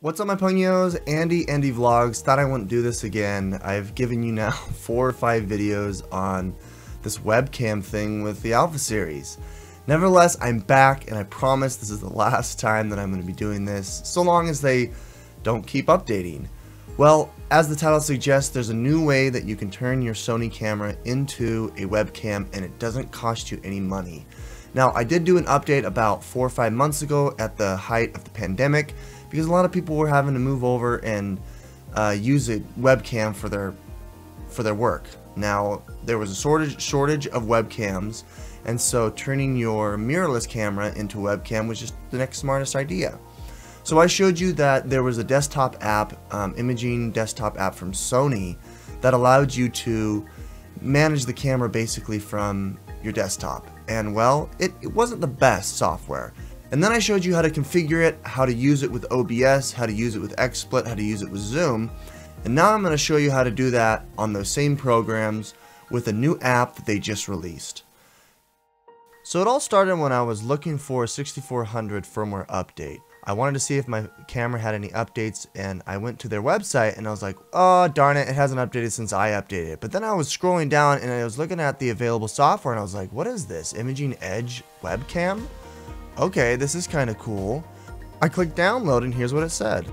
What's up my pugnios? Andy Vlogs. Thought I wouldn't do this again. I've given you now 4 or 5 videos on this webcam thing with the Alpha series. Nevertheless, I'm back and I promise this is the last time that I'm going to be doing this, so long as they don't keep updating. Well, as the title suggests, there's a new way that you can turn your Sony camera into a webcam and it doesn't cost you any money. Now, I did do an update about 4 or 5 months ago at the height of the pandemic, because a lot of people were having to move over and use a webcam for their work. Now, there was a shortage of webcams, and so turning your mirrorless camera into a webcam was just the next smartest idea. So I showed you that there was a desktop app, imaging desktop app from Sony, that allowed you to manage the camera basically from your desktop. And well, it wasn't the best software. And then I showed you how to configure it, how to use it with OBS, how to use it with Xsplit, how to use it with Zoom. And now I'm going to show you how to do that on those same programs with a new app that they just released. So it all started when I was looking for a 6400 firmware update. I wanted to see if my camera had any updates, and I went to their website and I was like, oh darn it, it hasn't updated since I updated it. But then I was scrolling down and I was looking at the available software and I was like, what is this? Imaging Edge Webcam? Okay, this is kind of cool. I clicked download and here's what it said.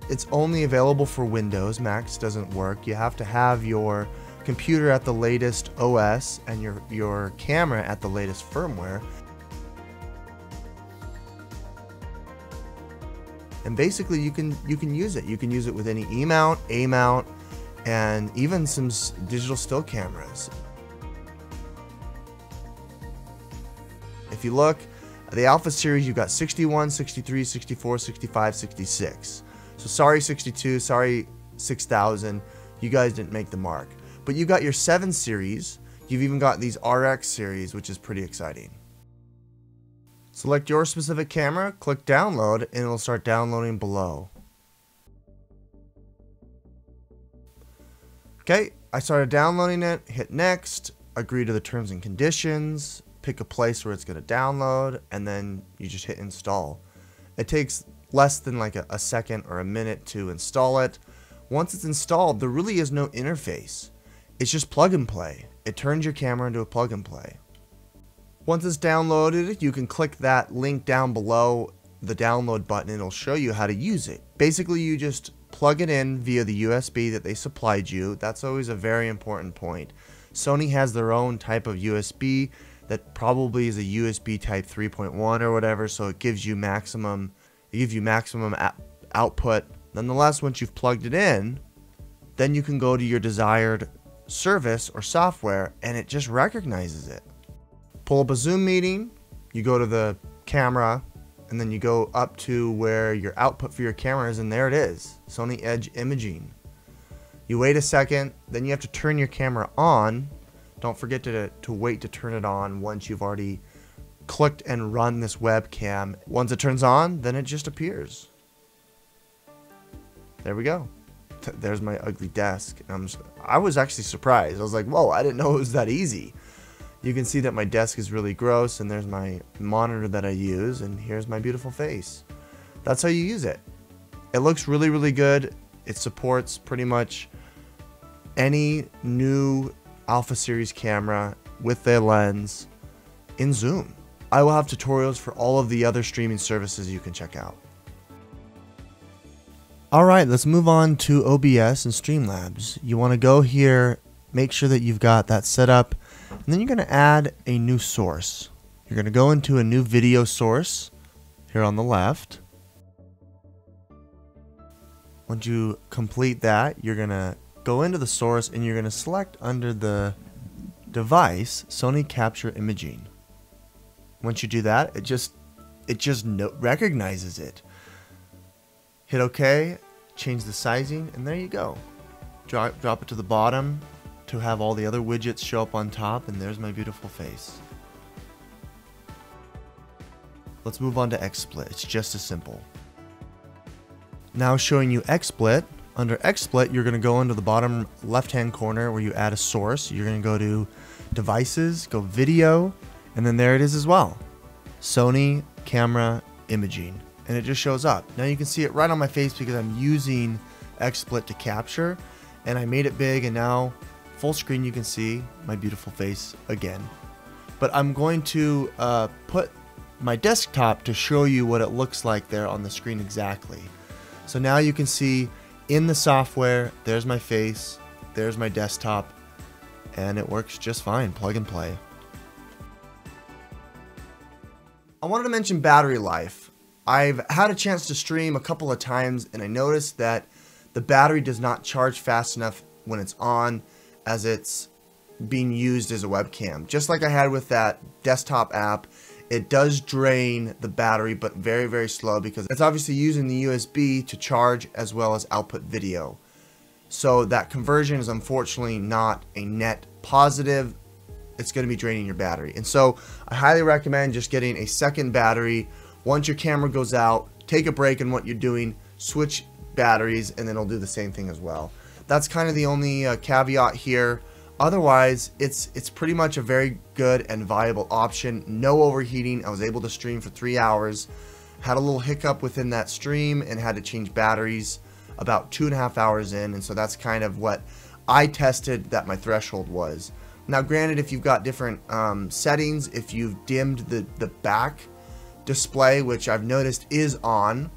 It's only available for Windows. Macs doesn't work. You have to have your computer at the latest OS and your camera at the latest firmware. And basically you can use it. You can use it with any E mount, A mount, and even some digital still cameras. If you look at the Alpha series, you've got 61, 63, 64, 65, 66. So sorry 62, sorry 6000, you guys didn't make the mark. But you got your 7 series, you've even got these RX series, which is pretty exciting. Select your specific camera, click download, and it'll start downloading below. Okay, I started downloading it, hit next, agree to the terms and conditions, pick a place where it's going to download, and then you just hit install. It takes less than like a second or a minute to install it. Once it's installed, there really is no interface. It's just plug and play. It turns your camera into a plug and play. Once it's downloaded, you can click that link down below the download button and it'll show you how to use it. Basically, you just plug it in via the USB that they supplied you. That's always a very important point. Sony has their own type of USB that probably is a USB type 3.1 or whatever, so it gives you maximum output. Nonetheless, once you've plugged it in, then you can go to your desired service or software and it just recognizes it. Pull up a Zoom meeting, you go to the camera, and then you go up to where your output for your camera is, and there it is, Sony Edge Imaging. You wait a second, then you have to turn your camera on. Don't forget to wait to turn it on once you've already clicked and run this webcam. Once it turns on, then it just appears. There we go. There's my ugly desk. I was actually surprised. I was like, whoa, I didn't know it was that easy. You can see that my desk is really gross, and there's my monitor that I use, and here's my beautiful face. That's how you use it. It looks really, really good. It supports pretty much any new Alpha series camera with their lens in Zoom. I will have tutorials for all of the other streaming services you can check out. Alright, let's move on to OBS and Streamlabs. You want to go here, make sure that you've got that set up, and then you're going to add a new source. You're going to go into a new video source here on the left. Once you complete that, you're going to go into the source and you're going to select under the device Sony Capture Imaging. Once you do that, it just recognizes it. Hit OK, change the sizing, and there you go. Drop it to the bottom to have all the other widgets show up on top, and there's my beautiful face. Let's move on to Xsplit. It's just as simple. Now showing you Xsplit. Under Xsplit, you're going to go into the bottom left-hand corner where you add a source. You're going to go to Devices, go Video, and then there it is as well. Sony Camera imaging, and it just shows up. Now you can see it right on my face because I'm using Xsplit to capture, and I made it big, and now full screen you can see my beautiful face again. But I'm going to put my desktop to show you what it looks like there on the screen exactly. So now you can see in the software, there's my face, there's my desktop, and it works just fine. Plug and play. I wanted to mention battery life. I've had a chance to stream a couple of times, and I noticed that the battery does not charge fast enough when it's on as it's being used as a webcam. Just like I had with that desktop app, it does drain the battery, but very, very slow because it's obviously using the USB to charge as well as output video. So that conversion is unfortunately not a net positive. It's going to be draining your battery. And so I highly recommend just getting a second battery. Once your camera goes out, take a break in what you're doing, switch batteries, and then it'll do the same thing as well. That's kind of the only caveat here. Otherwise, it's pretty much a very good and viable option. No overheating. I was able to stream for 3 hours. Had a little hiccup within that stream and had to change batteries about 2.5 hours in, and so that's kind of what I tested that my threshold was. Now granted, if you've got different settings, if you've dimmed the back display, which I've noticed is on,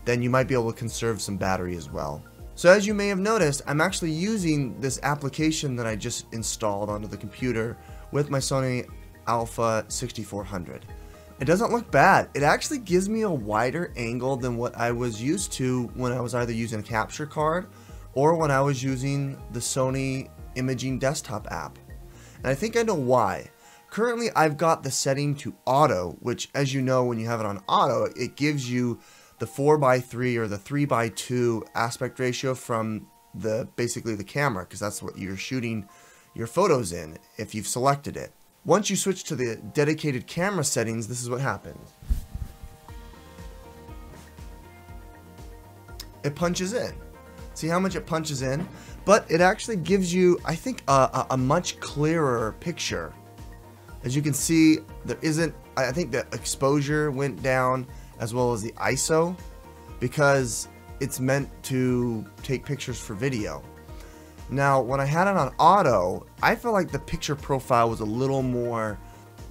then you might be able to conserve some battery as well. So as you may have noticed, I'm actually using this application that I just installed onto the computer with my Sony a6400. It doesn't look bad. It actually gives me a wider angle than what I was used to when I was either using a capture card or when I was using the Sony Imaging desktop app. And I think I know why. Currently I've got the setting to auto, which, as you know, when you have it on auto, it gives you the 4:3 or the 3:2 aspect ratio from basically the camera, because that's what you're shooting your photos in if you've selected it. Once you switch to the dedicated camera settings, this is what happens. It punches in. See how much it punches in? But it actually gives you, I think, a much clearer picture. As you can see, there isn't, I think the exposure went down as well as the ISO, because it's meant to take pictures for video. Now, when I had it on auto, I felt like the picture profile was a little more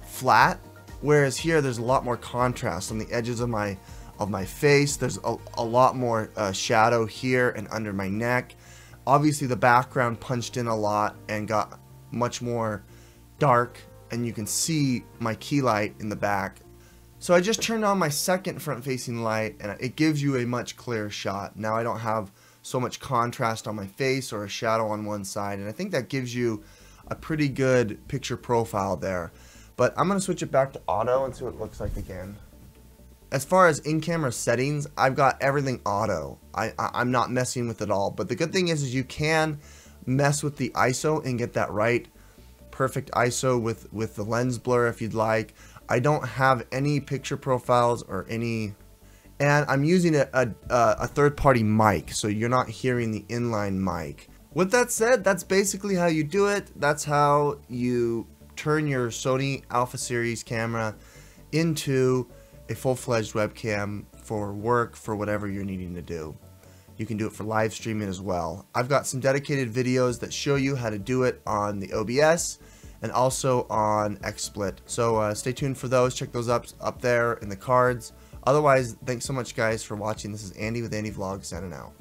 flat, whereas here there's a lot more contrast on the edges of my face. There's a lot more shadow here and under my neck. Obviously the background punched in a lot and got much more dark, and you can see my key light in the back. So I just turned on my second front-facing light, and it gives you a much clearer shot. Now I don't have so much contrast on my face or a shadow on one side, and I think that gives you a pretty good picture profile there. But I'm going to switch it back to auto and see what it looks like again. As far as in-camera settings, I've got everything auto. I'm not messing with it all. But the good thing is you can mess with the ISO and get that right perfect ISO with the lens blur if you'd like. I don't have any picture profiles or any, and I'm using a third-party mic, so you're not hearing the inline mic. With that said, that's basically how you do it. That's how you turn your Sony Alpha Series camera into a full-fledged webcam for work, for whatever you're needing to do. You can do it for live streaming as well. I've got some dedicated videos that show you how to do it on the OBS and also on Xsplit. So stay tuned for those. Check those up there in the cards. Otherwise, thanks so much, guys, for watching. This is Andy with Andy Vlogs, signing out.